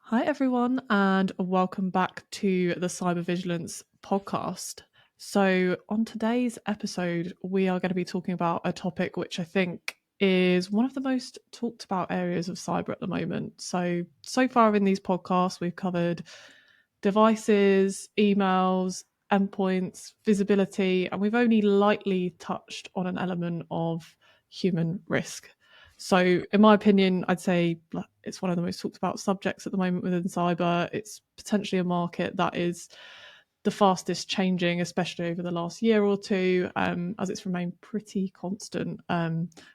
Hi, everyone, and welcome back to the Cyber Vigilance Podcast. So, on today's episode, we are going to be talking about a topic which I think is one of the most talked about areas of cyber at the moment. So far in these podcasts, we've covered devices, emails, endpoints, visibility, and we've only lightly touched on an element of human risk. So, in my opinion, I'd say it's one of the most talked about subjects at the moment within cyber. It's potentially a market that is the fastest changing, especially over the last year or two, as it's remained pretty constant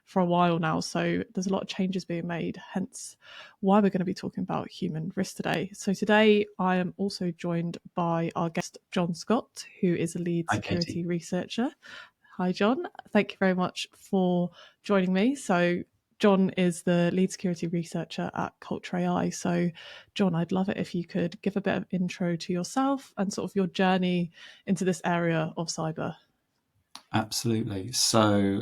for a while now. So there's a lot of changes being made, hence why we're going to be talking about human risk today. So today I am also joined by our guest, John Scott, who is a lead Hi, security Katie. researcher. Hi, John. Thank you very much for joining me. So John is the lead security researcher at CultureAI. So, John, I'd love it if you could give a bit of intro to yourself and sort of your journey into this area of cyber. Absolutely. So,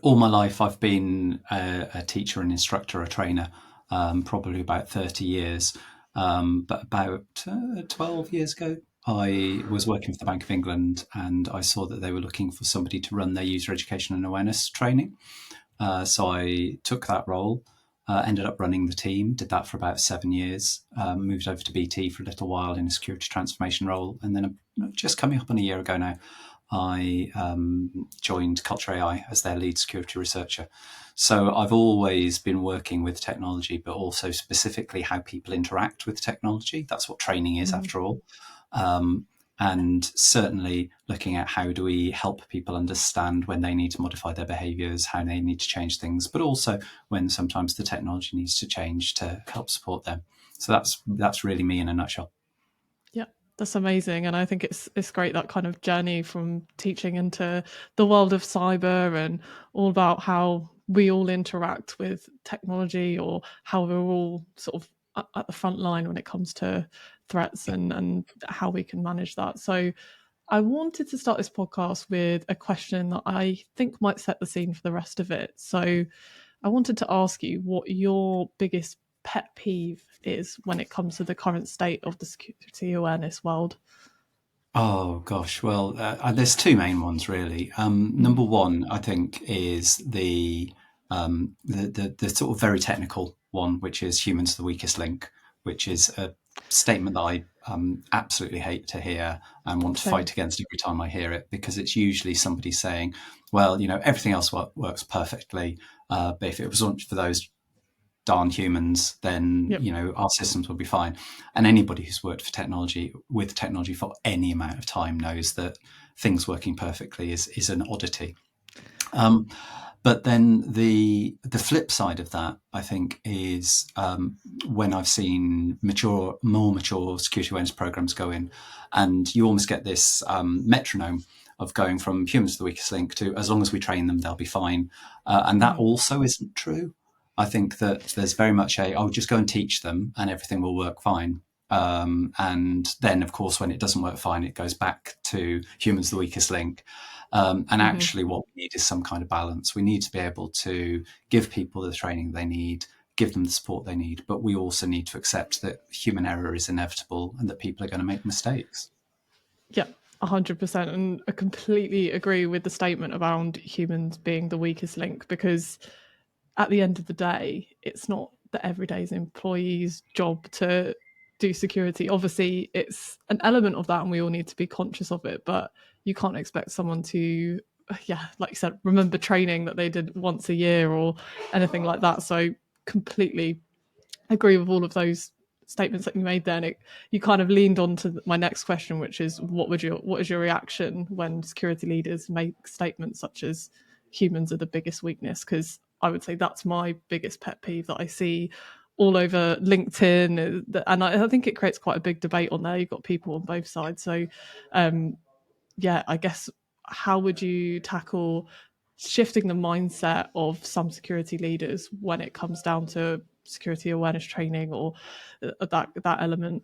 all my life I've been a teacher, an instructor, a trainer, probably about 30 years. But about 12 years ago, I was working for the Bank of England and I saw that they were looking for somebody to run their user education and awareness training. So I took that role, ended up running the team, did that for about 7 years, moved over to BT for a little while in a security transformation role. And then just coming up on a year ago now, I joined CultureAI as their lead security researcher. So I've always been working with technology, but also specifically how people interact with technology. That's what training is, after all. And certainly looking at how do we help people understand when they need to modify their behaviours, how they need to change things, but also when sometimes the technology needs to change to help support them. So that's really me in a nutshell. Yeah, that's amazing. And I think it's great, that kind of journey from teaching into the world of cyber and all about how we all interact with technology, or how we're all sort of at the front line when it comes to threats and how we can manage that. So I wanted to start this podcast with a question that I think might set the scene for the rest of it. So I wanted to ask you what your biggest pet peeve is when it comes to the current state of the security awareness world. Oh gosh, well, there's two main ones really. Number one, I think, is the sort of very technical one, which is humans the weakest link, which is a statement that I absolutely hate to hear and want to Same. fight against every time I hear it, because it's usually somebody saying, "Well, everything else works perfectly, but if it wasn't for those darn humans, then Yep. our systems will be fine." And anybody who's worked with technology for any amount of time knows that things working perfectly is an oddity. But then the flip side of that, I think, is when I've seen more mature security awareness programs go in, and you almost get this metronome of going from humans to the weakest link to as long as we train them, they'll be fine. And that also isn't true. I think that there's very much I'll just go and teach them and everything will work fine. And then, of course, when it doesn't work fine, it goes back to humans the weakest link. And actually what we need is some kind of balance. We need to be able to give people the training they need, give them the support they need, but we also need to accept that human error is inevitable and that people are going to make mistakes. Yeah, 100%. And I completely agree with the statement around humans being the weakest link, because at the end of the day, it's not the everyday's employee's job to do security. Obviously, it's an element of that and we all need to be conscious of it, but you can't expect someone to, yeah, like you said, remember training that they did once a year or anything like that. So completely agree with all of those statements that you made there. And you kind of leaned on to my next question, which is what is your reaction when security leaders make statements such as humans are the biggest weakness? Because I would say that's my biggest pet peeve that I see all over LinkedIn, and I think it creates quite a big debate on there. You've got people on both sides. So yeah, I guess, how would you tackle shifting the mindset of some security leaders when it comes down to security awareness training, or that element?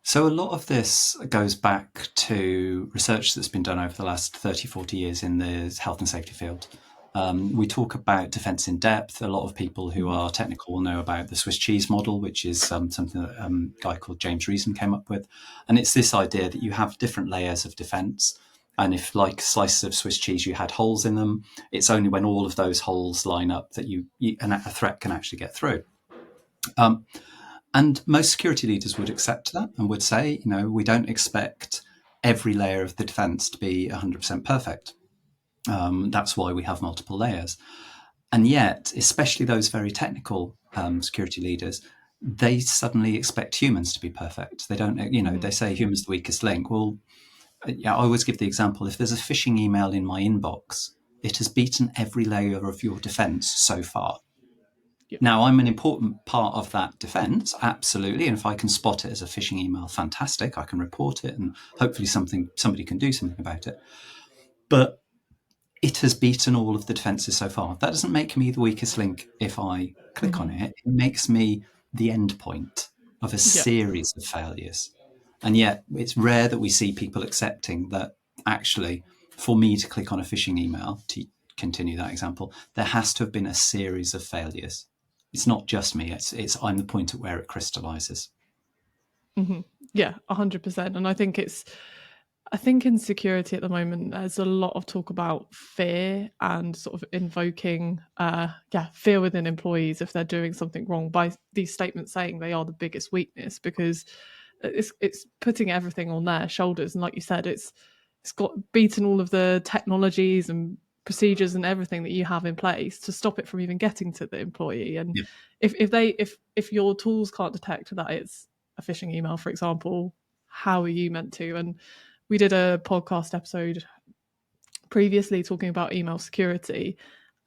So a lot of this goes back to research that's been done over the last 30, 40 years in the health and safety field. We talk about defense in depth. A lot of people who are technical will know about the Swiss cheese model, which is something that a guy called James Reason came up with. And it's this idea that you have different layers of defense. And if, like slices of Swiss cheese, you had holes in them, it's only when all of those holes line up that a threat can actually get through. And most security leaders would accept that and would say, we don't expect every layer of the defense to be 100% perfect. That's why we have multiple layers. And yet, especially those very technical security leaders, they suddenly expect humans to be perfect. They don't, they say humans the weakest link. Well, I always give the example, if there's a phishing email in my inbox, it has beaten every layer of your defense so far. Yep. Now, I'm an important part of that defense, absolutely. And if I can spot it as a phishing email, fantastic. I can report it and hopefully somebody can do something about it. But it has beaten all of the defenses so far. That doesn't make me the weakest link if I click on it. It makes me the end point of a series of failures. And yet it's rare that we see people accepting that actually, for me to click on a phishing email, to continue that example, there has to have been a series of failures. It's not just me. It's I'm the point at where it crystallizes. Mm-hmm. Yeah, 100%. And I think in security at the moment, there's a lot of talk about fear and sort of invoking fear within employees if they're doing something wrong by these statements saying they are the biggest weakness, because it's putting everything on their shoulders. And like you said, it's got beaten all of the technologies and procedures and everything that you have in place to stop it from even getting to the employee. And if your tools can't detect that it's a phishing email, for example, how are you meant to? And we did a podcast episode previously talking about email security,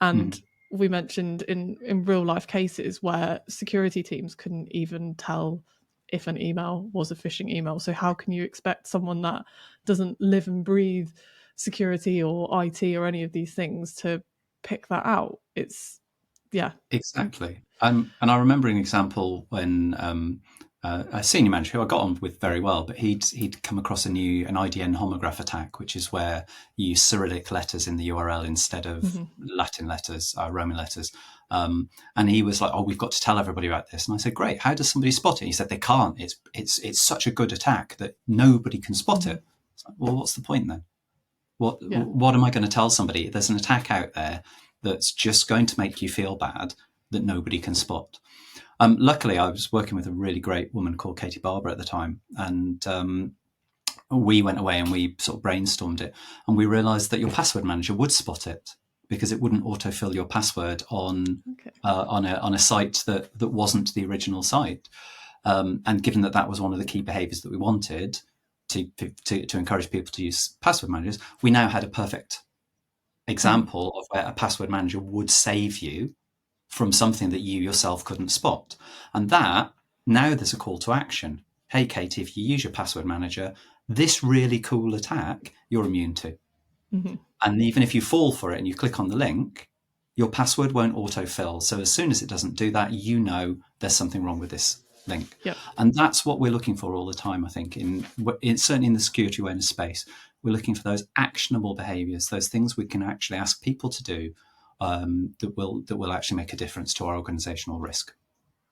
and we mentioned in real life cases where security teams couldn't even tell if an email was a phishing email. So how can you expect someone that doesn't live and breathe security or IT or any of these things to pick that out? Exactly. And I remember an example when a senior manager who I got on with very well, but he'd come across an IDN homograph attack, which is where you use Cyrillic letters in the URL instead of Latin letters, Roman letters. And he was like, "Oh, we've got to tell everybody about this." And I said, "Great. How does somebody spot it?" He said, "They can't. It's such a good attack that nobody can spot it." It's like, well, what's the point then? What am I going to tell somebody? There's an attack out there that's just going to make you feel bad that nobody can spot. Luckily, I was working with a really great woman called Katie Barber at the time, and we went away and we sort of brainstormed it, and we realised that your password manager would spot it because it wouldn't autofill your password on a site that wasn't the original site. And given that was one of the key behaviours that we wanted to encourage people to use password managers, we now had a perfect example of where a password manager would save you from something that you yourself couldn't spot. And that, now there's a call to action. Hey, Katie, if you use your password manager, this really cool attack you're immune to. And even if you fall for it and you click on the link, your password won't autofill. So as soon as it doesn't do that, there's something wrong with this link. And that's what we're looking for all the time, I think, certainly in the security awareness space. We're looking for those actionable behaviors, those things we can actually ask people to do that will actually make a difference to our organizational risk.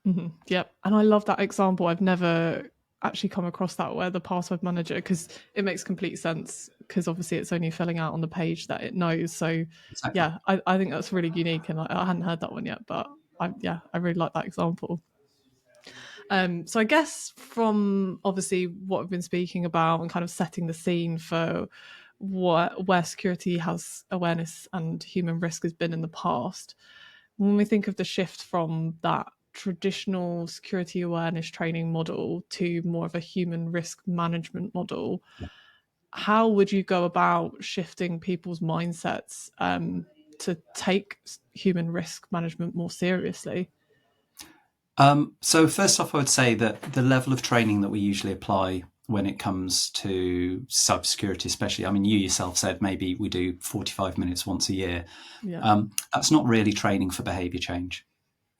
Yep. And I love that example. I've never actually come across that where the password manager, because it makes complete sense, because obviously it's only filling out on the page that it knows. So exactly. I think that's really unique, and I hadn't heard that one yet, but I really like that example. So I guess from obviously what we've been speaking about and kind of setting the scene for where security has awareness and human risk has been in the past, when we think of the shift from that traditional security awareness training model to more of a human risk management model, how would you go about shifting people's mindsets to take human risk management more seriously? So first off, I would say that the level of training that we usually apply when it comes to cybersecurity, especially, I mean, you yourself said maybe we do 45 minutes once a year. That's not really training for behavior change.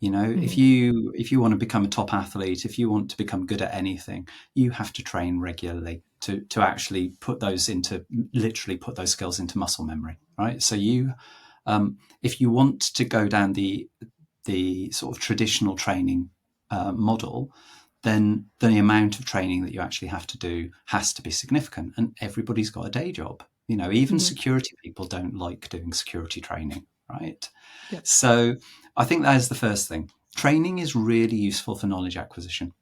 If you want to become a top athlete, if you want to become good at anything, you have to train regularly to actually put those skills into muscle memory, right? So If you want to go down the sort of traditional training model, then the amount of training that you actually have to do has to be significant. And everybody's got a day job. Even security people don't like doing security training, right? Yep. So I think that is the first thing. Training is really useful for knowledge acquisition.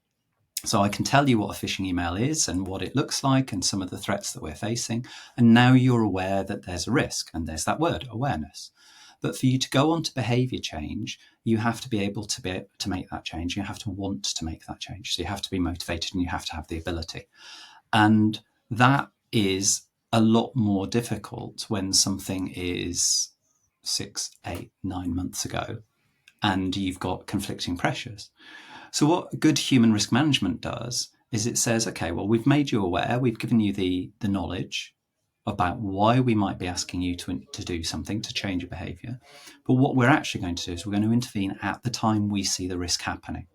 So I can tell you what a phishing email is and what it looks like and some of the threats that we're facing. And now you're aware that there's a risk, and there's that word, awareness. But for you to go on to behavior change, you have to be able to make that change. You have to want to make that change. So you have to be motivated and you have to have the ability. And that is a lot more difficult when something is 6, 8, 9 months ago and you've got conflicting pressures. So what good human risk management does is it says, okay, well, we've made you aware, we've given you the knowledge about why we might be asking you to do something, to change your behavior. But what we're actually going to do is we're going to intervene at the time we see the risk happening.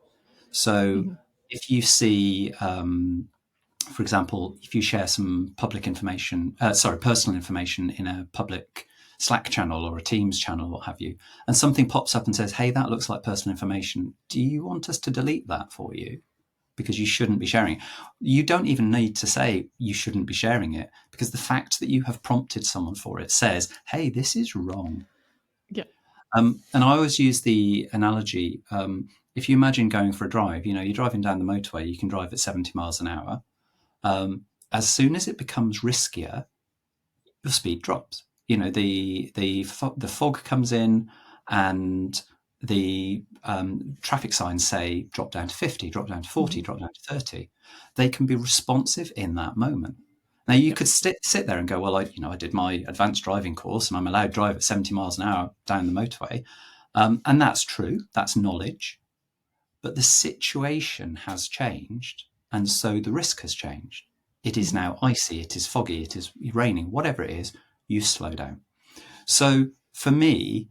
So if you see, for example, if you share some personal information in a public Slack channel or a Teams channel, what have you, and something pops up and says, hey, that looks like personal information. Do you want us to delete that for you? Because you shouldn't be sharing it. You don't even need to say you shouldn't be sharing it, because the fact that you have prompted someone for it says, hey, this is wrong. Yeah. And I always use the analogy, if you imagine going for a drive, you're driving down the motorway, you can drive at 70 miles an hour. As soon as it becomes riskier, your speed drops. The fog comes in and the traffic signs say drop down to 50, drop down to 40, drop down to 30. They can be responsive in that moment. Now you could sit there and go, well, I did my advanced driving course and I'm allowed to drive at 70 miles an hour down the motorway. And that's true. That's knowledge. But the situation has changed. And so the risk has changed. It is now icy, it is foggy, it is raining, whatever it is, you slow down. So for me,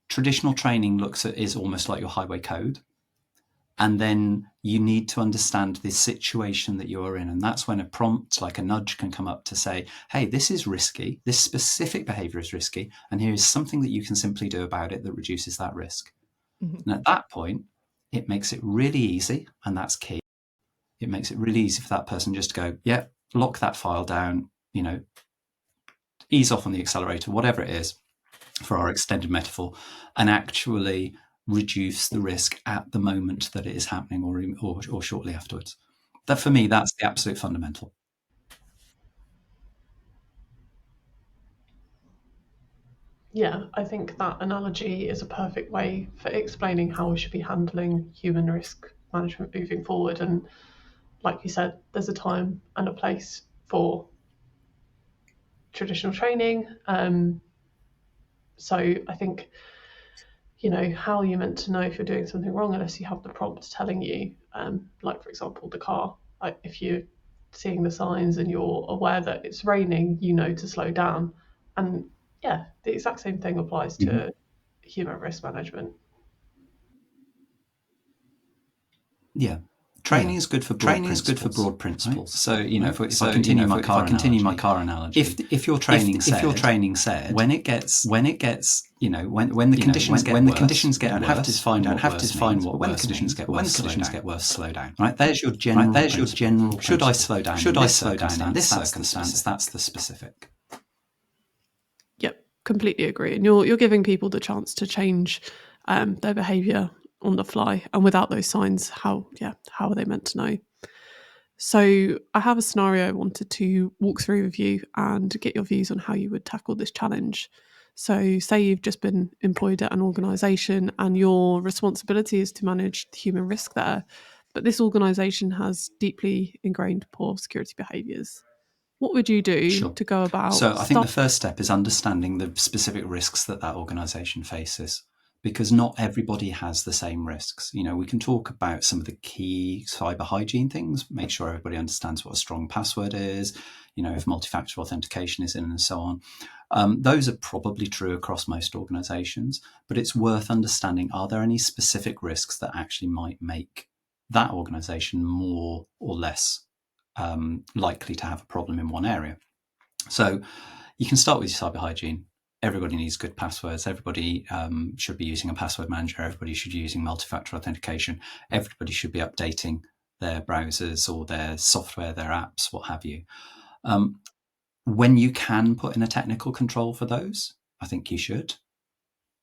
traditional training is almost like your highway code. And then you need to understand the situation that you're in. And that's when a prompt, like a nudge, can come up to say, hey, this is risky. This specific behavior is risky. And here is something that you can simply do about it that reduces that risk. And at that point, it makes it really easy. And that's key. It makes it really easy for that person just to go, yeah, lock that file down, ease off on the accelerator, whatever it is, for our extended metaphor, and actually reduce the risk at the moment that it is happening or shortly afterwards. That, for me, that's the absolute fundamental. Yeah, I think that analogy is a perfect way for explaining how we should be handling human risk management moving forward. And like you said, there's a time and a place for traditional training. So I think, how are you meant to know if you're doing something wrong unless you have the prompt telling you, like, for example, the car, like if you're seeing the signs and you're aware that it's raining, to slow down. And yeah, the exact same thing applies to human risk management. Yeah. Training is good for broad principles. Right? So if I continue my car analogy, if your training said when the conditions get worse, don't have to define what when the conditions get worse, slow down. Right, there's your general. Should I slow down? Should I slow down in this circumstance? That's the specific. Yep, completely agree. And you're giving people the chance to change their behaviour on the fly, and without those signs, how are they meant to know? So I have a scenario I wanted to walk through with you and get your views on how you would tackle this challenge. So say you've just been employed at an organisation and your responsibility is to manage the human risk there, but this organisation has deeply ingrained poor security behaviours. What would you do to go about? So I think the first step is understanding the specific risks that organisation faces, because not everybody has the same risks. We can talk about some of the key cyber hygiene things, make sure everybody understands what a strong password is, if multi-factor authentication is in, and so on. Those are probably true across most organizations, but it's worth understanding, are there any specific risks that actually might make that organization more or less likely to have a problem in one area? So you can start with your cyber hygiene. everybody needs good passwords. Everybody should be using a password manager. Everybody should be using multi-factor authentication. Everybody should be updating their browsers or their software, their apps, what have you. When you can put in a technical control for those, I think you should.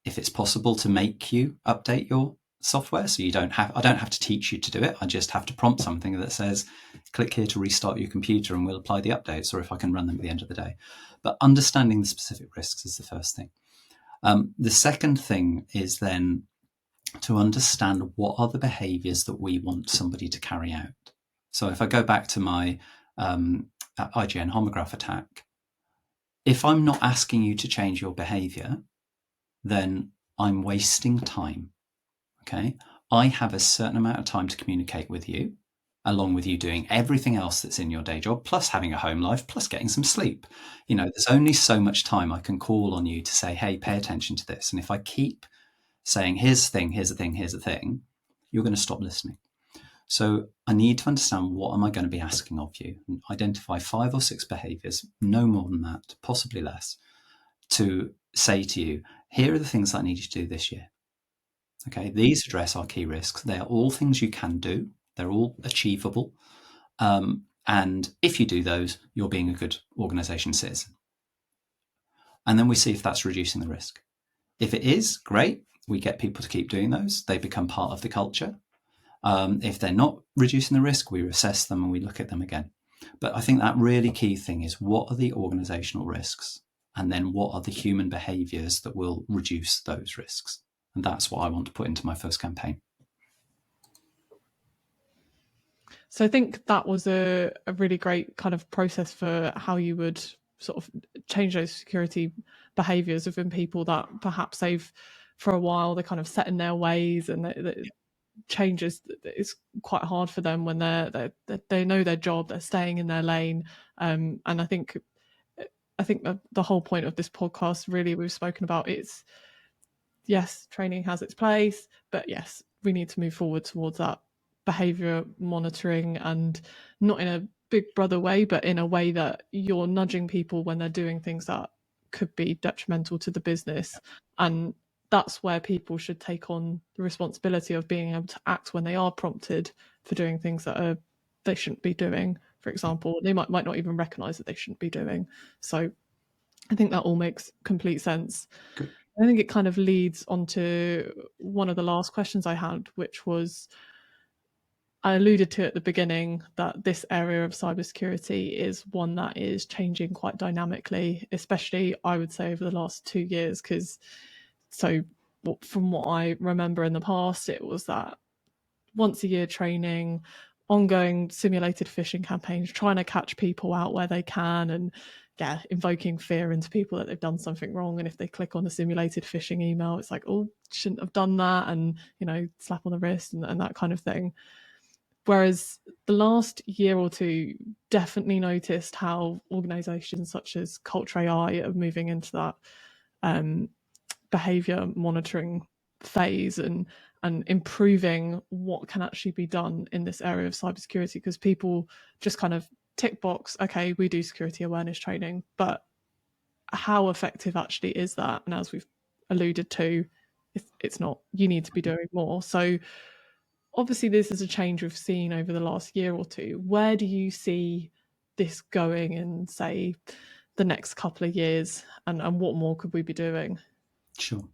If it's possible to make you update your software, so I don't have to teach you to do it. I just have to prompt something that says, click here to restart your computer and we'll apply the updates, or if I can run them at the end of the day. But understanding the specific risks is the first thing. The second thing is then to understand what are the behaviors that we want somebody to carry out. So if I go back to my IGN homograph attack, if I'm not asking you to change your behavior, then I'm wasting time. Okay, I have a certain amount of time to communicate with you, along with you doing everything else that's in your day job, plus having a home life, plus getting some sleep. There's only so much time I can call on you to say, hey, pay attention to this. And if I keep saying, here's the thing, here's the thing, here's the thing, you're going to stop listening. So I need to understand, what am I going to be asking of you? And identify 5 or 6 behaviors, no more than that, possibly less, to say to you, here are the things that I need you to do this year. Okay, these address our key risks. They are all things you can do. They're all achievable. And if you do those, you're being a good organization citizen. And then we see if that's reducing the risk. If it is, great. We get people to keep doing those. They become part of the culture. If they're not reducing the risk, we assess them and we look at them again. But I think that really key thing is, what are the organizational risks? And then what are the human behaviors that will reduce those risks? And that's what I want to put into my first campaign. So I think that was a really great kind of process for how you would sort of change those security behaviors within people that perhaps they've, for a while, they're kind of set in their ways, and the changes, it's quite hard for them when they know their job, they're staying in their lane. And I think the whole point of this podcast, really, we've spoken about, it's, yes, training has its place, but yes, we need to move forward towards that behavior monitoring, and not in a big brother way, but in a way that you're nudging people when they're doing things that could be detrimental to the business. And that's where people should take on the responsibility of being able to act when they are prompted for doing things that they shouldn't be doing. For example, they might not even recognize that they shouldn't be doing. So I think that all makes complete sense. Good. I think it kind of leads on to one of the last questions I had, which was, I alluded to at the beginning that this area of cybersecurity is one that is changing quite dynamically, especially, I would say, over the last 2 years. From what I remember in the past, it was that once a year training, ongoing simulated phishing campaigns, trying to catch people out where they can, and invoking fear into people that they've done something wrong. And if they click on a simulated phishing email, it's like, oh, shouldn't have done that, and slap on the wrist and that kind of thing. Whereas the last year or two, definitely noticed how organizations such as CultureAI are moving into that behavior monitoring phase, and improving what can actually be done in this area of cybersecurity, because people just kind of tick box, okay, we do security awareness training, but how effective actually is that? And as we've alluded to, it's not. You need to be doing more. So obviously this is a change we've seen over the last year or two. Where do you see this going in, say, the next couple of years, and what more could we be doing? Sure.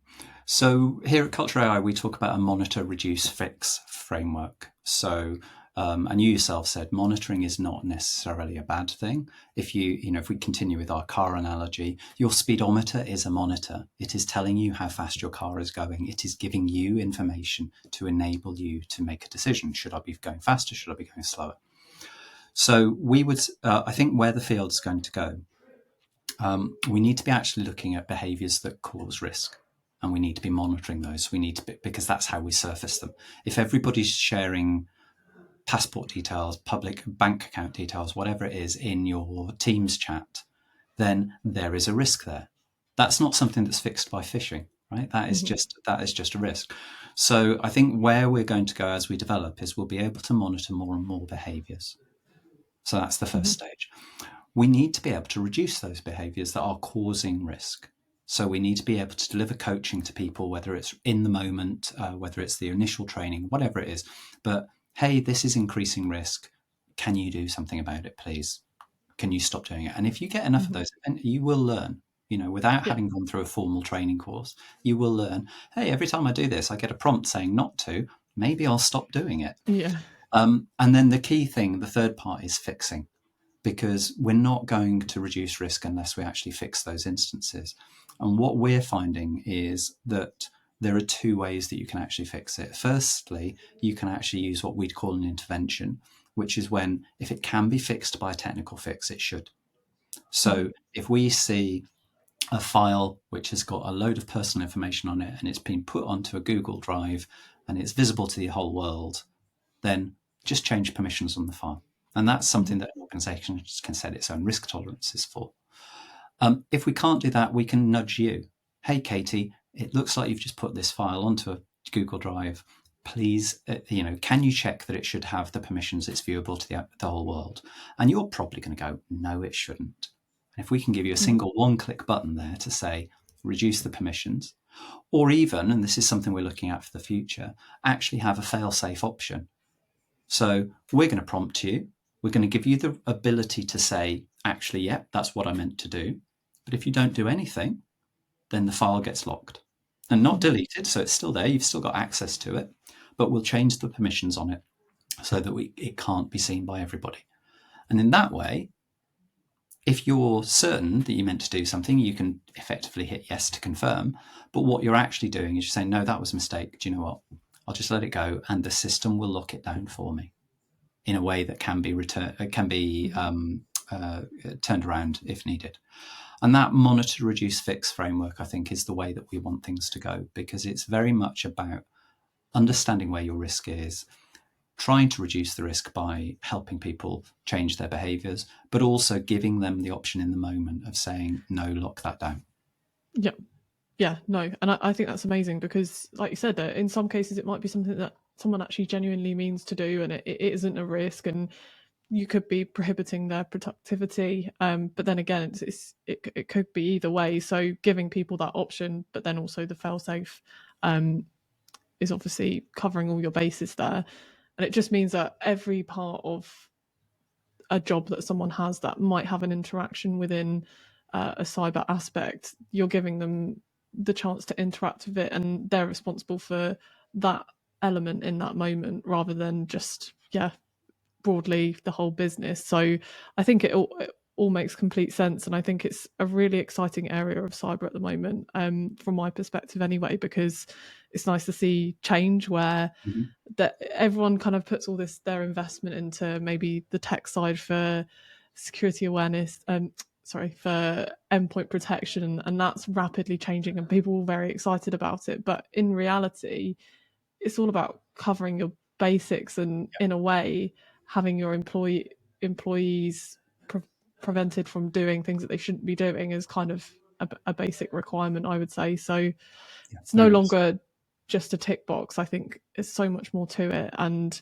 So here at CultureAI, we talk about a monitor, reduce, fix framework. So, and you yourself said monitoring is not necessarily a bad thing. If if we continue with our car analogy, your speedometer is a monitor. It is telling you how fast your car is going. It is giving you information to enable you to make a decision. Should I be going faster? Should I be going slower? So we would, I think, where the field is going to go, we need to be actually looking at behaviors that cause risk, and we need to be monitoring those. We need to be, because that's how we surface them. If everybody's sharing passport details, public bank account details, whatever it is, in your Teams chat, then there is a risk there. That's not something that's fixed by phishing, right? That is just a risk. So I think where we're going to go as we develop is we'll be able to monitor more and more behaviors. So that's the first stage. We need to be able to reduce those behaviors that are causing risk. So we need to be able to deliver coaching to people, whether it's in the moment, whether it's the initial training, whatever it is. But hey, this is increasing risk. Can you do something about it, please? Can you stop doing it? And if you get enough of those, you will learn, without having gone through a formal training course, you will learn, hey, every time I do this, I get a prompt saying not to, maybe I'll stop doing it. Yeah. And then the key thing, the third part, is fixing, because we're not going to reduce risk unless we actually fix those instances. And what we're finding is that there are two ways that you can actually fix it. Firstly, you can actually use what we'd call an intervention, which is when, if it can be fixed by a technical fix, it should. So if we see a file which has got a load of personal information on it and it's been put onto a Google Drive and it's visible to the whole world, then just change permissions on the file. And that's something that an organization can set its own risk tolerances for. If we can't do that, we can nudge you. Hey, Katie, it looks like you've just put this file onto a Google Drive. Please, can you check that it should have the permissions it's viewable to the whole world? And you're probably going to go, no, it shouldn't. And if we can give you a single one-click button there to say, reduce the permissions, or even, and this is something we're looking at for the future, actually have a fail-safe option. So we're going to prompt you. We're going to give you the ability to say, actually, yeah, that's what I meant to do. But if you don't do anything, then the file gets locked and not deleted. So it's still there. You've still got access to it, but we'll change the permissions on it so that it can't be seen by everybody. And in that way, if you're certain that you meant to do something, you can effectively hit yes to confirm. But what you're actually doing is you're saying, no, that was a mistake. Do you know what? I'll just let it go, and the system will lock it down for me in a way that can be turned around if needed. And that monitor, reduce, fix framework, I think, is the way that we want things to go, because it's very much about understanding where your risk is, trying to reduce the risk by helping people change their behaviors, but also giving them the option in the moment of saying, no, lock that down. Yeah. Yeah, no. And I think that's amazing because, like you said, in some cases it might be something that someone actually genuinely means to do and it isn't a risk and you could be prohibiting their productivity. But then again, it could be either way. So giving people that option, but then also the fail-safe is obviously covering all your bases there. And it just means that every part of a job that someone has that might have an interaction within a cyber aspect, you're giving them the chance to interact with it and they're responsible for that element in that moment rather than just broadly the whole business. So I think it all makes complete sense, and I think it's a really exciting area of cyber at the moment, from my perspective anyway, because it's nice to see change where that everyone kind of puts all their investment into maybe the tech side for security awareness, for endpoint protection, and that's rapidly changing and people are very excited about it. But in reality, it's all about covering your basics and in a way having your employees prevented from doing things that they shouldn't be doing is kind of a basic requirement, I would say. So it's no longer just a tick box. I think there's so much more to it, and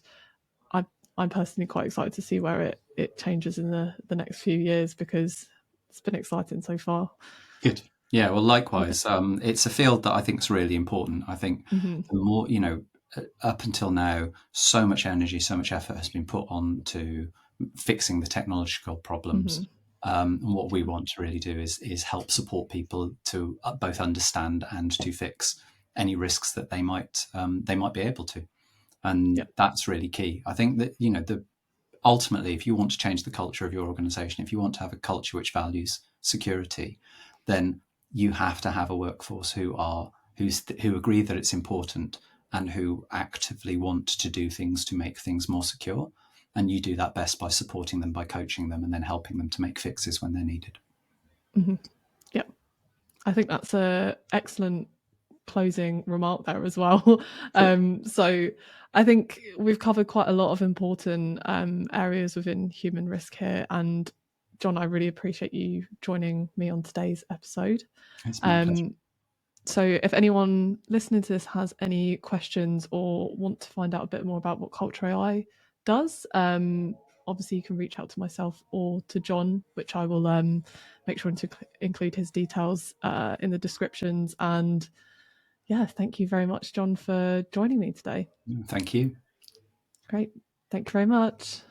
I'm personally quite excited to see where it changes in the next few years because it's been exciting so far. Good. Yeah, well, likewise. It's a field that I think is really important. I think the more, up until now, so much energy, so much effort has been put on to fixing the technological problems. And what we want to really do is help support people to both understand and to fix any risks that they might be able to. And that's really key. I think that, ultimately, if you want to change the culture of your organization, if you want to have a culture which values security, then you have to have a workforce who agree that it's important and who actively want to do things to make things more secure. And you do that best by supporting them, by coaching them, and then helping them to make fixes when they're needed. Yeah, I think that's an excellent closing remark there as well. So I think we've covered quite a lot of important areas within human risk here. And John, I really appreciate you joining me on today's episode. It's my pleasure. So if anyone listening to this has any questions or want to find out a bit more about what CultureAI does, on obviously you can reach out to myself or to John, which I will make sure to include his details in the descriptions. And yeah, thank you very much, John, for joining me today. Thank you. Great. Thank you very much.